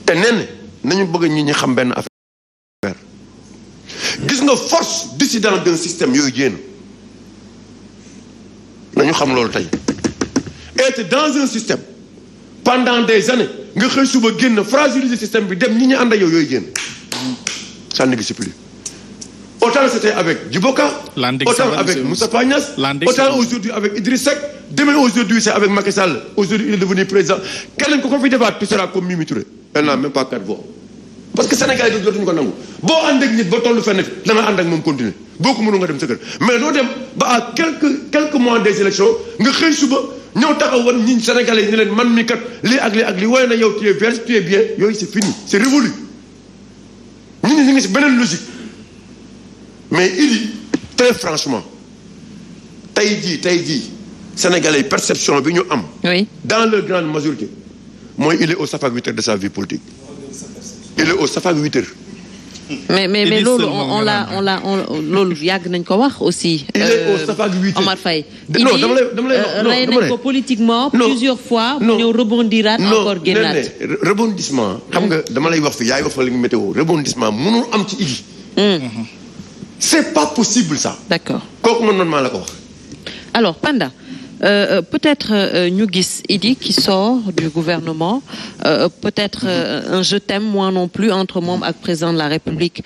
te nee nañu bëgg ñi xam benn affaire gis nga force dissidente d'un système yooyu jéem nañu xam loolu tey être dans un système pendant des années nga xëy suba génn fragiliser système bi dem ñi ñu ànd ak yow yooyu génn ça n'existe plus. Autant c'était avec Djiboka, autant avec Moustapha Niasse, autant aujourd'hui avec Idriss Seck, demain aujourd'hui c'est avec Macky Sall. Aujourd'hui il est devenu président. Quelqu'un ko fi débat tu seras comme Mimi Touré. Elle n'a même pas 4 voix. Parce que Sénégal yi dootuñu ko nangu boo ànd ak nit ba tollu fenn da nga ànd ak moom continuer boo ko mënu nga dem sa kër mais doo dem ba à quelques mois des élections nga xëy suba ñëw taxaw wan ñi Sénégalais yi ne leen man mi kat lii ak lii ak lii woy na yow tu es vierge tu es bien yooyu c'est fini c'est révolu ñu ngi si beneen logique. Mais il dit très franchement tey jii Sénégalais perception bi ñu am. oui dans leur grande majorité mooy il est au safak 8 heures de sa vie politique. il est au safak 8 heures. mais loolu on l'a loolu yàgg nañ ko wax aussi. il est au safak 8 heures Omar Faye. non dama lay rey nañ ko politiquement. plusieurs fois mu ñëw rebondiraat encore génnaat. rebondissement. xam nga dama lay wax fi yaay wax fa li météo rebondissement mënul am ci Idi. C'est pas possible ça. D'accord. kooku man maa la ko wax. Alors Panda peut-être ñu gis Idi qui sort du gouvernement peut-être un je t'aime moi non plus entre moom ak président de la République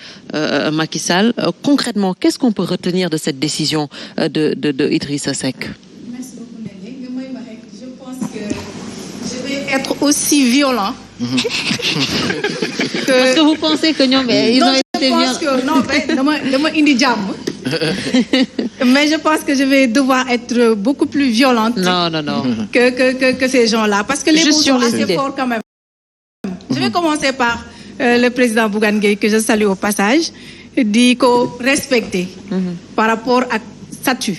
Macky Sall concrètement qu'est-ce qu'on peut retenir de cette décision de Idrissa Seck? Merci beaucoup Néné. Je pense que je vais être aussi violent. Parce que vous pensez que ñoom ils ont été violents. Non, dama indi jàmm. Mais je pense que je vais devoir être beaucoup plus violente. Non. Que ces gens-là, parce que les mots sont assez forts quand même. Je vais commencer par le président Bougane Gueye que je salue au passage di ko respecter par rapport ak statut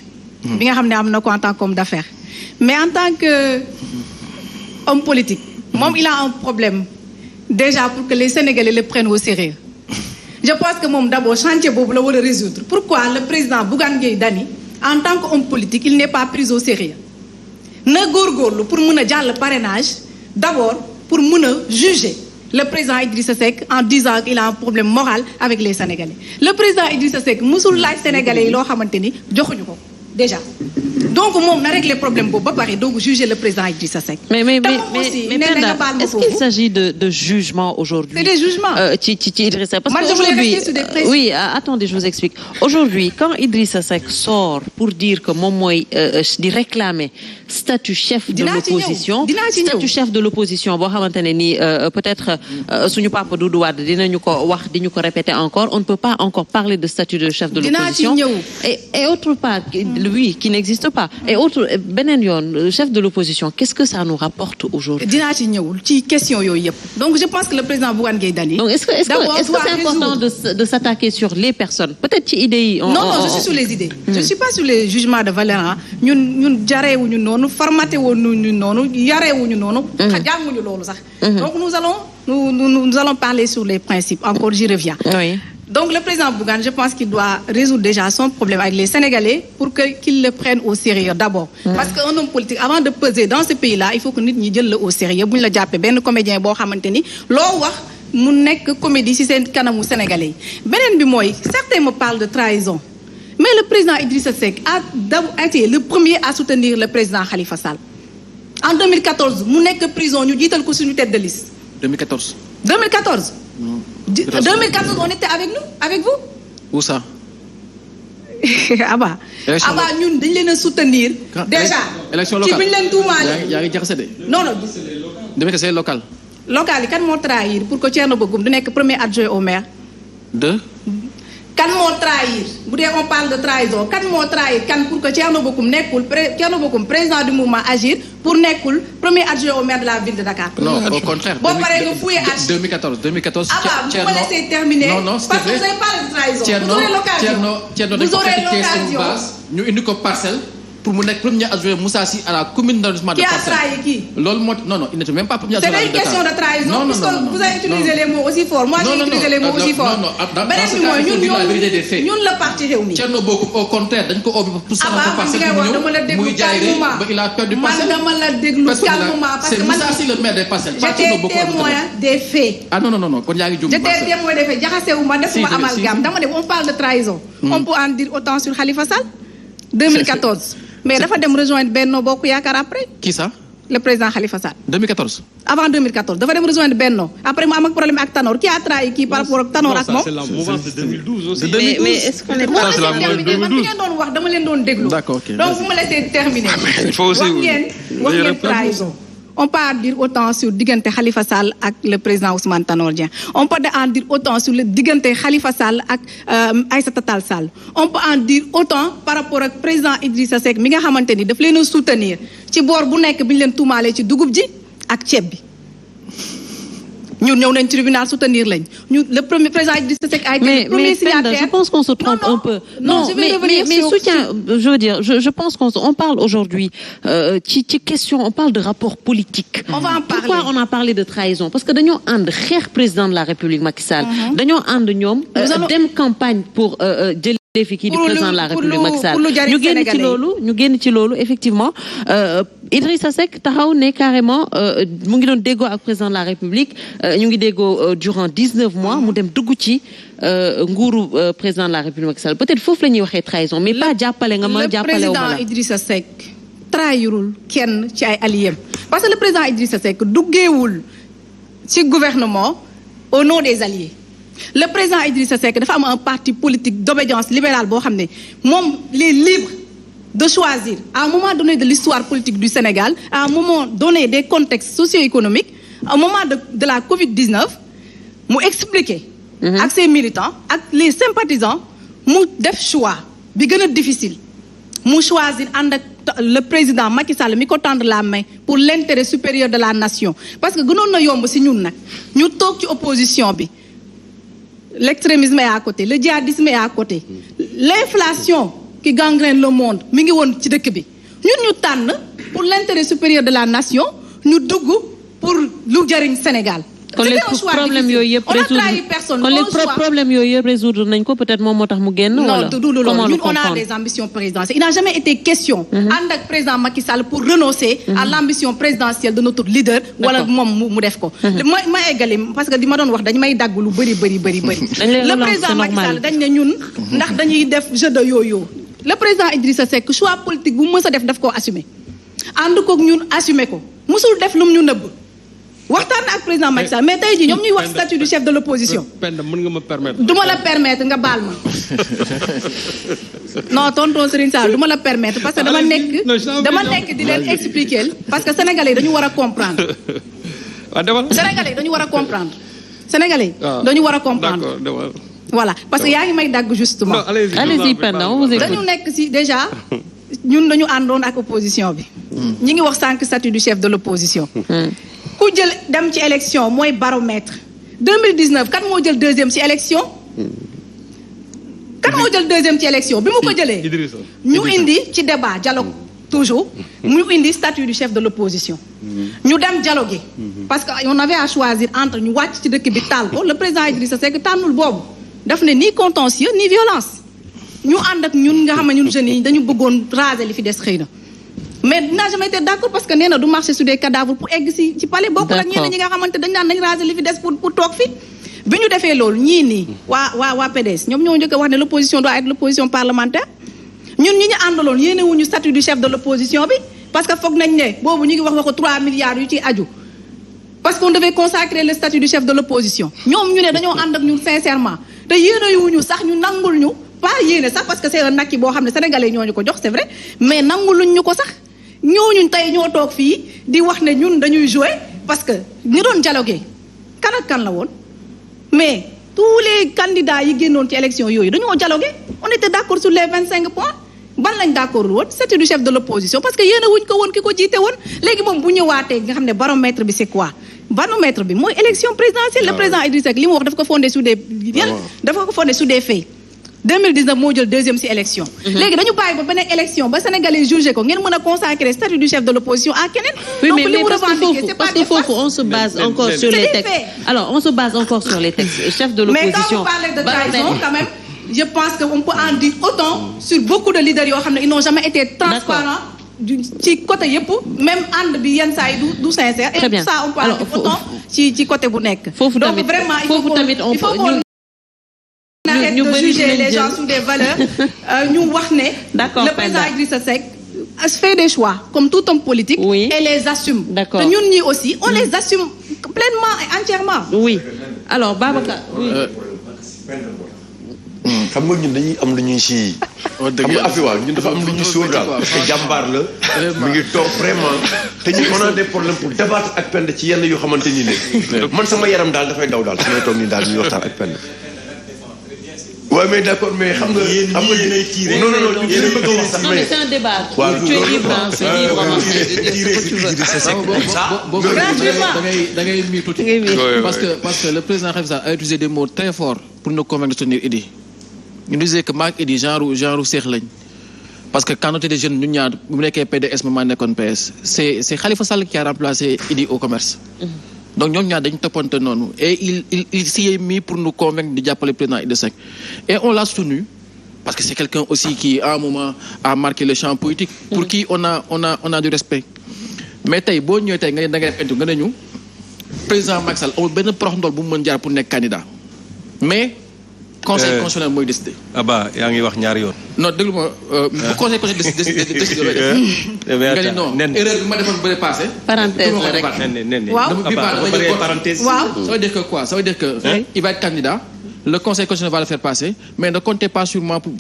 bi nga xam ne am na ko en tant qu'homme d'affaires. Mais en tant que homme politique, moom il a un problème déjà pour que les Sénégalais le prennent au sérieux. Je pense que moom d'abord chantier boobu la war a résoudre. Pourquoi le président Bougane Gueye Dany en tant qu'homme politique il n'est pas pris au sérieux na góorgóorlu pour mën a jàll parrainage d'abord pour mën a juger le président Idrissa Seck en disant qu'il a un problème moral avec les Sénégalais. Le président Idrissa Seck musul laaj Sénégalais yi loo xamante ni joxuñu ko déjà. Donc moom na régler problème boobu ba pare donc juger le président Idrissa Seck. Mais Penda, est-ce qu'il s'agit de jugement aujourd'hui? C'est des jugements. Ci Idrissa Seck. Parce que aujourd'hui, oui, attendez, je vous explique. Aujourd'hui, quand Idrissa Seck sort pour dire que moom mooy di réclamer statut chef de l'opposition, statut chef de l'opposition boo xamante ne ni peut-être suñu papa Doudou Wade dinañu ko wax di ñu ko répéter encore, on ne peut pas encore parler de statut de chef de l'opposition. Et autre part, lui qui n'existe pas. Et autre beneen yoon chef de l'opposition, qu'est-ce que ça nous rapporte aujourd'hui? Dinaa ci ñëw ci question yooyu yëpp. Donc je pense que le président Bougane Gueye Dany. Donc est-ce que c'est important de s'attaquer sur les personnes? Peut-être ci idées yi. Non, je suis sur les idées. Je suis pas sur les jugements de valeur. ñun jareewuñu noonu, formaté wuñu noonu, yareewuñu noonu, jànguñu loolu sax. Donc nous allons parler sur les principes. Encore j'y reviens. Oui. Donc le président Bougane, je pense qu'il doit résoudre déjà son problème avec les Sénégalais pour qu'ils le prennent au sérieux d'abord. Parce qu'un homme politique, avant de peser dans ce pays-là, il faut que nit ñi jël la au sérieux. Bu ñu la jàppee benn comédien boo xamante ni loo wax mu nekk comédie ci seen kanamu Sénégalais yi. Beneen bi mooy, certains me parlent de trahison. Mais le président Idrissa Seck a été le premier à soutenir le président Khalifa Sall. En 2014, mu nekk prison ñu jiital ko suñu tête de liste. 2014. 2014, on était avec vous. Où ça? Abba ñun dañ leen a soutenir. Déjà. Élection locale ci biñ leen tuumaale. yaa ngi jaxase de. Non. Demee c'est local. Local yi kan moo trahir pour que Thierno Bocoum du nekk premier adjoint au maire. Kan moo trahir bu dee on parle de trahison kan moo trahir kan pour que Thierno Bocoum président du mouvement Agir pour nekkul premier adjoint au maire de la ville de Dakar. Non, au contraire. Boo paree nga fouiller 2014. Vous me laissez terminer. Non, parce que vous avez parlé de trahison. Vous aurez l'occasion. Thierno dañ ko fekk Thiès une base ñu indi ko parcelle pour mu nekk premier adjoint Moussa Sy à la commune d'arrondissement de Parcelles. Qui a trahi qui? loolu moo non il n'était même pas premier adjoint. C'est une question de trahison. Non, parce que vous avez utilisé les mots aussi forts. Moi j'ai utilisé les mots aussi forts. Dans ce cas, il faut dire la vérité des faits. ñun la parti Rewmi. Thierno Bocoum au contraire dañ ko oo pour sonal ko Parcelles mu ñëw muy jaay rek ba il a perdu Parcelles. man dama la déglu calmement parce que c'est Moussa Sy le maire des Parcelles. j'étais témoin des faits. Ah non kon yaa ngi jum. J'étais témoin des faits jaxasewuma defuma amalgame dama ne on parle de trahison. On peut en dire autant sur Khalifa Sall 2014. Mais dafa dem rejoindre Benno Bokk Yaakaar après. Qui ça? Le président Khalifa Sall. 2014. Avant 2014 dafa dem rejoindre Benno après mu am ak problème ak Tanor qui a trahi qui par rapport ak Tanor ak moom. C'est la mouvance de 2012 aussi. Mais est-ce qu'on est Ça, c'est la man mouvance de ngeen 2012. doon wax dama leen doon déglu. D'accord, ok. Donc vous me laissez terminer. Il faut aussi wax ngeen trahison. On peut en dire autant sur diggante Khalifa Sall ak le président Ousmane Tanor Dieng. On peut en dire autant sur le diggante Khalifa Sall ak Aïssata Tall Sall. On peut en dire autant par rapport ak président Idrissa Seck mi nga xamante ni daf leen a soutenir ci boor bu nekk bi ñu leen tuumaalee ci dugub ji ak ceeb bi. ñun ñëw nañ tribunal soutenir lañ ñu le premier président Idrissa Seck a été le premier signataire. Je pense qu'on se trompe un peu. Non, mais soutien, je veux dire, je pense qu'on parle aujourd'hui ci question, on parle de rapport politique. On va en parler. Pourquoi on a parlé de trahison? Parce que dañoo ànd xeex président de la République Macky Sall. Dañoo ànd ñoom dem campagne pour jël défi kii di président de la République Macky Sall. ñu génn ci loolu effectivement Idrissa Seck taxaw ne carrément mu ngi doon déggoo ak président de la République ñu ngi déggoo durant 19 mois mu dem dugg ci nguuru président de la République Macky Sall peut-être foofu la ñuy waxee trahison mais pas jàppale nga ma jàppale wu ma la. Le président Idrissa Seck trahirul kenn ci ay alliés parce que le président Idrissa Seck duggeewul ci gouvernement au nom des alliés. Le président Idrissa Seck dafa am un parti politique d'obédience libérale boo xam ne moom il est libre de choisir à un moment donné de l'histoire politique du Sénégal à un moment donné des contextes socio-économiques au moment de la Covid-19 mu expliquer ak ses militants ak les sympathisants mu def choix bi gën a difficile mu choisir ànd ak le président Macky Sall mi ko tendre la main pour l'intérêt supérieur de la nation parce que gënoon na yomb ci ñun nag ñu toog ci opposition bi. L'extrémisme est à côté, le djihadisme est à côté. L'inflation qui gangrène le monde, mi ngi woon ci dëkk bi. Ñun ñu tànn pour l'intérêt supérieur de la nation, ñu dugg pour lu jariñ Sénégal. Kon les problèmes yooyu yëpp résoudre nañ ko peut-être moom moo tax mu génn. Non du loolu ñun on a des ambitions présidentielles. Il n'a jamais été question. ànd ak président Macky Sall pour renoncer à l'ambition présidentielle de notre leader. wala moom mu def ko. ma eggali parce que di ma doon wax dañ may dagg lu bëri. Le président Macky Sall dañ ne ñun. ndax dañuy def jeu de yo-yo. Le président Idrissa Seck choix politique bu mës a def koo assumer. ànd koog ñun assumer ko musul def lum ñu nëbb. waxtaan ak président Macky Sall mais tey jii ñoom ñuy wax statut du chef de l'opposition. Penda mën nga ma permettre. du ma la permettre nga baal ma. non tonton Serigne Sall du ma la permettre parce que dama nekk di leen expliquer parce que sénégalais yi dañu war a comprendre. sénégalais yi dañu war a comprendre. sénégalais yi dañu war a comprendre. voilà parce que yaa ngi may dagg justement. allez-y Penda on vous écoute. dañu nekk ci déjà ñun dañu àndoon ak opposition bi. ñi ngi wax sànq statut du chef de l'opposition. ku jël dem ci élection mooy baromètre 2019 kan moo jël deuxième ci élection bi mu ko jëlee ñu indi ci débat dialogue toujours ñu indi statut du chef de l'opposition ñu dem dialoguer parce que on avait à choisir entre ñu wàcc ci dëkk bi taal ko le président Idrissa Seck tànnul boobu daf ne ni contentieux ni violence ñu ànd ak ñun nga xam ne ñun jeunes yi dañu bëggoon raser li fi des xëy na mais n'a jamais été d'accord parce que nee na du marcher sur des cadavres pour egg ci palais bokkul ak ñeneen ñi nga xamante dañ naan nañ raser li fi des pour toog fi bi ñu defee loolu ñii nii waa PDS ñoom ñoo njëkk a wax ne l'opposition doit être l'opposition parlementaire ñun ñi ñu àndaloon yéene wuñu statut du chef de l'opposition bi parce que foog nañ ne boobu ñu ngi wax waxu 3 milliards yu ciy aju parce qu'on devait consacrer le statut du chef de l'opposition ñoom ñu ne dañoo ànd ak ñun sincèrement te yéene wuñu sax ñu nangul ñu pas yéene sax parce que c'est un acquis boo xam ne sénégalais ñoo ñu ko jox c'est vrai mais nanguluñ ñu ko sax ñooñu tey ñoo toog fii di wax ne ñun dañuy jouer parce que ñu doon dialoguer kan ak kan la woon mais tous les candidats yi génnoon ci élection yooyu dañoo dialoguer on était d'accord sur les 25 points ban lañ d'accord woon c'était du chef de l'opposition parce que yéen a wuñ ko woon ki ko jiite woon léegi moom bu ñëwaatee nga xam ne baromètre bi c'est quoi baromètre bi mooy élection présidentielle le président Idrissa Seck li mu wax dafa ko fondé sur des faits 2019 moo jël deuxième ci élection. léegi dañu bàyyi ba beneen élection ba sénégalais jugé ko ngeen mën a consacrer statut du chef de l'opposition à keneen. oui donc mais li mu revendiqué c'est pas des parce que on se base encore sur les textes. alors on se base encore sur les textes chef de l'opposition. mais quand vous parlez de trahison quand même. je pense que on peut en dire autant sur beaucoup de leaders yoo xam ne ils n'ont jamais été transparents ci côté yëpp même ànd bi yenn saa yi du sincère. très bien et tout ça on peut en dire autant ci côté bu nekk. foofu tamit donc vraiment il faut qu'on arrête de juger les gens sur des valeurs ñu wax ne. d'accord le président Idrissa Seck fait des choix comme tout homme politique. oui et les assume. d'accord te ñun ñi aussi on les assume pleinement et entièrement. oui alors Babacar. oui. xam nga ñun dañuy am lu ñuy si. xam nga affaire waaw ñun dafa am lu ñuy sóor daal. te jàmbaar la. mi ngi toog vraiment. te ñu on a des problèmes pour débattre ak Penda ci yenn yoo xamante ni ne. man sama yaram daal dafay daw daal su may toog nii daal ñuy waxtaan ak Penda. waaw mais d'accord mais xam nga. xam nga yéenay tiré non yéen bëgg a wax sax mais. c'est un débat. waaw tu es libre c'est libre. da ngay miir tuuti. parce que le président Khalifa Sall a utilisé des mots très forts pour nous convaincre de soutenir Idy. ñu disait que maak Idy genre seex lañ parce que quand on était des jeunes ñun ñaar bu mu nekkee PDS maa nekkoon PS c'est Khalifa Sall qui a remplacé Idy au commerce. donc ñoom ñaar dañu toppante noonu et il s'y est mis pour nous convaincre di jàppale président Idrissa Seck et on l'a soutenu parce que c'est quelqu'un aussi qui à un moment a marqué le champ politique. pour qui on a du respect. mais tey boo ñëwee tey nga ne da ngay def nga ne ñu président Macky Sall amul benn prox ndool bu mu mën jaar pour nekk candidat mais. conseil constitutionnel mooy décidé. Aba yaa ngi wax ñaari yoon. non déglu ma bu conseil constitutionnel décidé looy def. nga ni non erreur bi ma defoon bële passé. parenthèse la rek. waaw parenthèse. waaw ça veut dire que quoi ça veut dire que. il va être candidat. le conseil constitutionnel va le faire passer mais ne comptez pas sur moi pour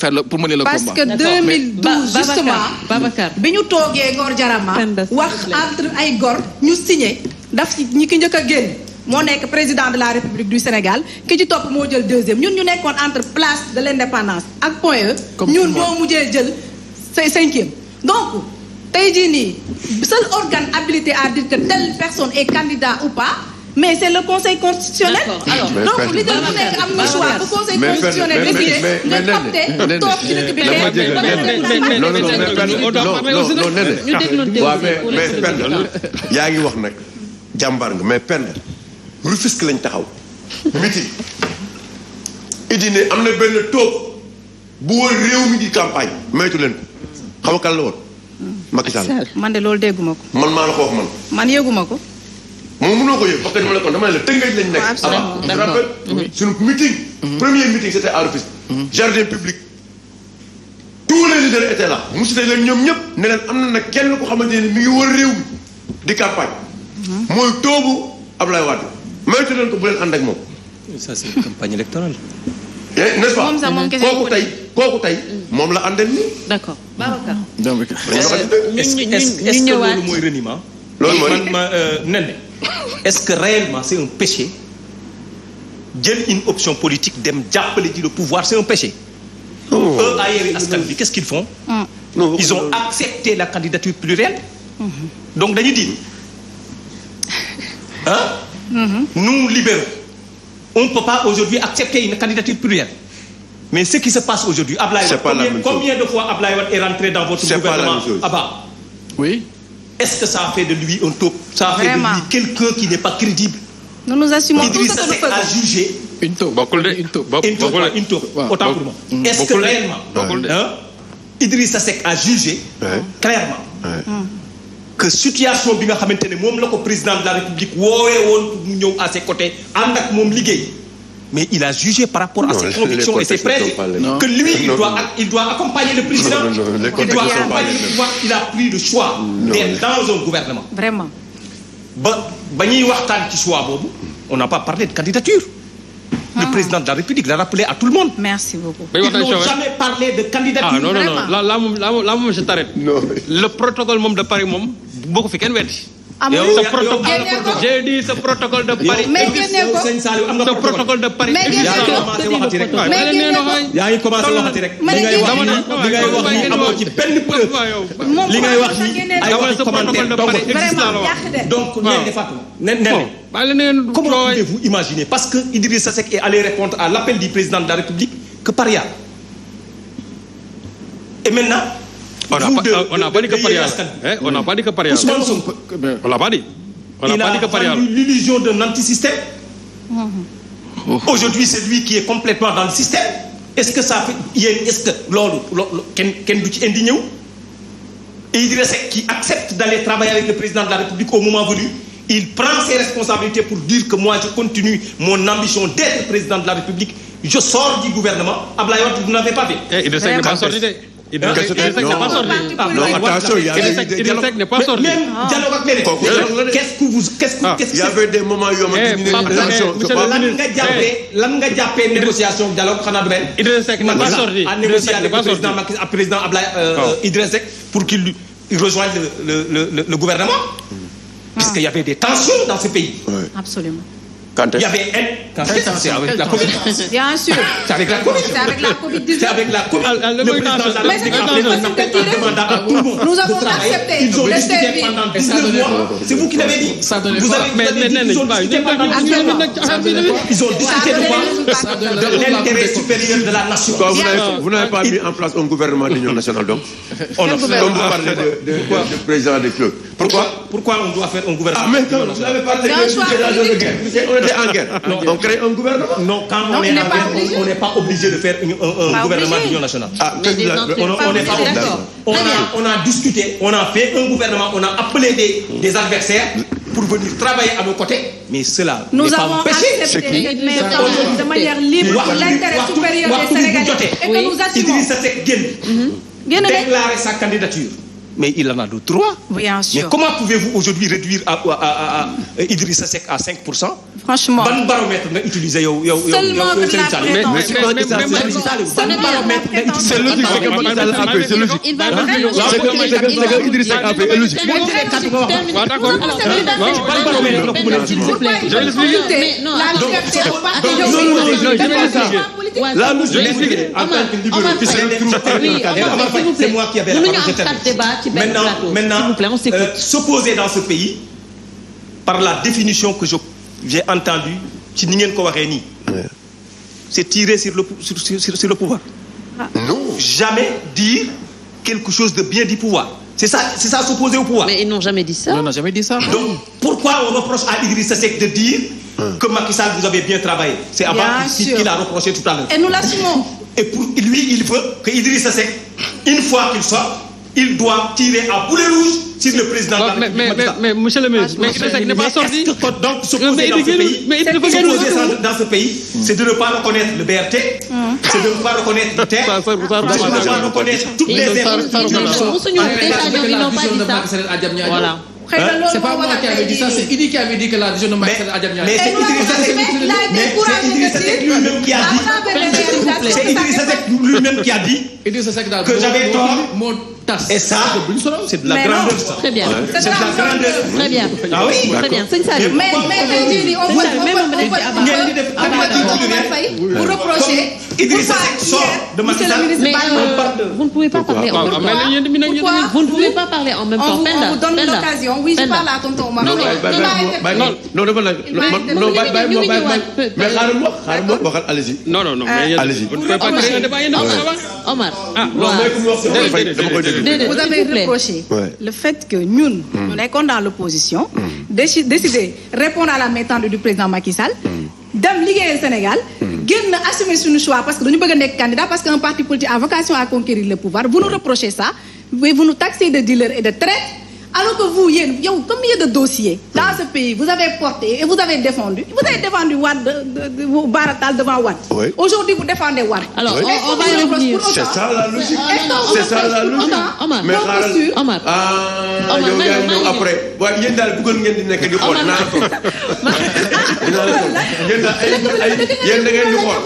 faire pour mener le combat. parce que 2012 justement Babacar bi ñu toogee Ngor Jarama wax entre ay gor ñu signé daf ci ñi ki njëkk a génn moo nekk président de la République du Sénégal ki ci topp moo jël deuxième ñun ñu nekkoon entre place de l'indépendance ak point E ñun ñoo mujjee jël cinquième donc tey jii nii seul organe habilité à dire que telle personne est candidat ou pas mais c'est le conseil constitutionnel. donc li dañ ko nekk am na choix bu conseil constitutionnel décidé nga opté toog ci dëkk bi mais Penda yaa ngi wax nag jàmbaar nga mais Penda Rufisque lañ taxaw meeting Idy ne am na benn tóob bu wër réew mi di campagne maytu leen ko xam nga kan la woon Macky Sall man de loolu dégguma ko man maa la ko wax man yëguma ko moom mënoo ko yëg parce que dama la tëngëj lañ nekk avant je rappelle suñu meeting premier meeting c'était à Rufisque jardin public tous les leaders étaient là mu cité leen ñoom ñëpp ne leen am na nag kenn ko xamante ne mi ngi wër réew mi di campagne mooy toobu Ablaye Wade maytu leen ko bu leen ànd ak moom ça c'est une campagne électorale n'est-ce pas kooku tey moom la àndal ni d'accord Babacar est-ce que loolu mooy reniement loolu mooy nen est-ce que réellement c'est un péché jël une option politique dem jàppale ji le pouvoir c'est un péché eux à Yewwi Askan Wi qu'est-ce qu'ils font ils ont accepté la candidature plurielle donc dañuy dire nous libéraux on ne peut pas aujourd'hui accepter une candidature plurielle mais ce qui se passe aujourd'hui Ablaye Wade combien de fois Ablaye Wade est rentré dans votre gouvernement Abba oui est-ce que ça a fait de lui un taupe ça a fait de lui quelqu'un qui n'est pas crédible nous assumons tout ce que nous Idrissa Seck a jugé une taupe autant pour moi est-ce que réellement Idrissa Seck a jugé clairement que situation bi nga xamante ne moom la ko président de la République woowee woon pour mu ñëw à ses côtés ànd ak moom liggéey mais il a jugé par rapport à ses convictions et ses principes que lui il doit accompagner le président il doit accompagner le pouvoir il a pris le choix d'être dans un gouvernement vraiment ba ñuy waxtaan ci choix boobu on n'a pas parlé de candidature le président de la République l'a rappelé à tout le monde merci beaucoup ils n'ont jamais parlé de candidature non là moom je t'arrête le protocole moom de Paris moom boo ko fi kenn weddi J'ai dit ce protocole de Paris. Ce protocole de Paris. yaa ngi commencé waxati rek. li ngay wax ni amoo ci benn preuve. li ngay wax ni ay waxi commentaire donc nen de Fatou nen comment pouvez-vous imaginer parce que Idrissa Seck est allé répondre à l'appel du président de la République que Paria. Et maintenant on n'a pas dit que Paria. On n'a pas dit que Paria. On l'a pas dit. On n'a pas dit que Paria. Il a l'illusion d'un anti-système. Aujourd'hui, c'est lui qui est complètement dans le système. Est-ce que ça fait... Est-ce que Ken du ci indigné wu? Et Idrissa Seck qui accepte d'aller travailler avec le président de la République au moment venu, il prend ses responsabilités pour dire que moi je continue mon ambition d'être président de la République. Je sors du gouvernement. Abdoulaye Wade, vous n'avez pas fait. Idrissa Seck n'est pas sorti. Idrissa Seck n'est pas sorti. Non, attention, il y avait des Idrissa Seck n'est pas sorti. Même dialogue ak léegi. Il y avait des moments où lan nga jàppee négociation dialogue xanaa du benn. Idrissa Seck n'est pas sorti. À négocier avec le président Abdoulaye Idrissa Seck pour qu'il rejoigne le gouvernement. Puisqu'il y avait des tensions dans ce pays. Absolument. Il y avait c'est avec la Covid. Bien sûr. C'est avec la Covid. C'est avec la Covid-19. C'est avec la Covid. Le président de la République a demandé à tout le monde. Nous avons accepté. Ils ont discuté pendant 19 mois. C'est vous qui l'avez dit. Vous avez dit qu'ils ont discuté pendant 19 mois. Ils ont discuté de quoi? De l'intérêt supérieur de la nation. Vous n'avez pas mis en place un gouvernement d'union nationale donc. On a fait. Comme vous parlez de président des clubs. Pourquoi on doit faire un gouvernement? Ah mais quand vous avez parlé de guerre. On était en guerre. On crée un gouvernement. Non, quand on est en guerre, on n'est pas obligé de faire un gouvernement d'union nationale. Ah, on n'est pas obligé. On a discuté, on a fait un gouvernement, on a appelé des adversaires pour venir travailler à nos côtés, mais cela n'est pas empêché. De manière libre, l'intérêt supérieur des Sénégalais. Et que nous assumons. Idrissa Seck déclarer sa candidature. Mais il en a le droit. Bien sûr. Mais comment pouvez-vous aujourd'hui réduire à Idrissa Seck à 5%? Franchement. Ban baromètre nga utiliser yow Seulement de la c'est logique, c'est que Macky Sall a fait, c'est logique. C'est que Idrissa Seck a fait, c'est logique. C'est moi qui avais maintenant, s'opposer dans ce pays par la définition que j'ai entendue, c'est tirer sur le pouvoir. Non. Jamais dire quelque chose de bien du pouvoir. C'est ça s'opposer au pouvoir. Mais ils n'ont jamais dit ça. On n'a jamais dit ça. Donc, pourquoi on reproche à Idrissa Seck de dire que Macky Sall, vous avez bien travaillé? C'est à part qu'il a reproché tout à l'heure. Et nous l'assumons. Et pour lui, il veut que Idrissa Seck, une fois qu'il sort, il doit tirer à boulet rouge sur le président de la République. Mais monsieur le ministre, mais Idrissa Seck n'est pas sorti. Donc, s'opposer dans ce pays, c'est de ne pas reconnaître le BRT, c'est de ne pas reconnaître le terre, c'est de ne pas reconnaître toutes les Voilà. C'est pas moi qui avais dit ça, c'est Idi qui avait dit que la vision de Macky Sall a mais c'est Idrissa Seck lui-même qui a dit. C'est Idrissa Seck lui-même qui a dit que j'avais tort. Et ça, c'est de la grandeur. Très bien. C'est de la grandeur. Très bien. Ah oui. Très bien. C'est une salle. Mais on reprocher. Idrissa Seck sort de Macky Sall. Mais vous ne pouvez pas parler en même temps. Vous ne pouvez pas parler en même temps. On vous donne l'occasion. Oui, je parle à tonton Omar. Allez-y. Non, mais allez-y. vous ne pouvez pas créer un débat Omar. Vous avez reproché le fait que nous sommes dans l'opposition, décider répondre à la méthode du président Macky Sall, dem liggéey Sénégal, génn assumer son choix parce que nous bëgg nekk candidat parce qu'un parti politique a vocation à conquérir le pouvoir. Vous nous reprochez ça, vous nous taxez de dealers et de traîtres. Alors que vous, combien de dossiers dans ce pays vous avez porté et vous avez défendu Wade Baratal devant Wade. Oui. Aujourd'hui, vous défendez Wade. Alors, on va y revenir. C'est ça la logique. C'est ça la logique. Omar. Mais Omar. après, yéen daal bëggoon ngeen di nekk di xool naa ko. Yéen da ngeen di xool.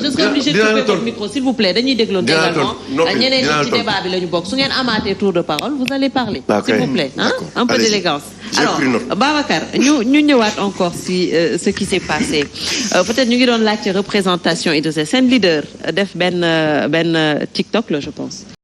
je serai obligé de couper votre micro s'il vous plaît dañuy dégloon également ñeneen ñi ci débat bi la ñu bokk su ngeen amaatee tour de parole vous allez parler s'il vous plaît hein un peu d'élégance alors Babacar ñu ñëwaat encore si ce qui s'est passé peut-être ñu ngi doon laajte représentation et de seen leader def benn TikTok la je pense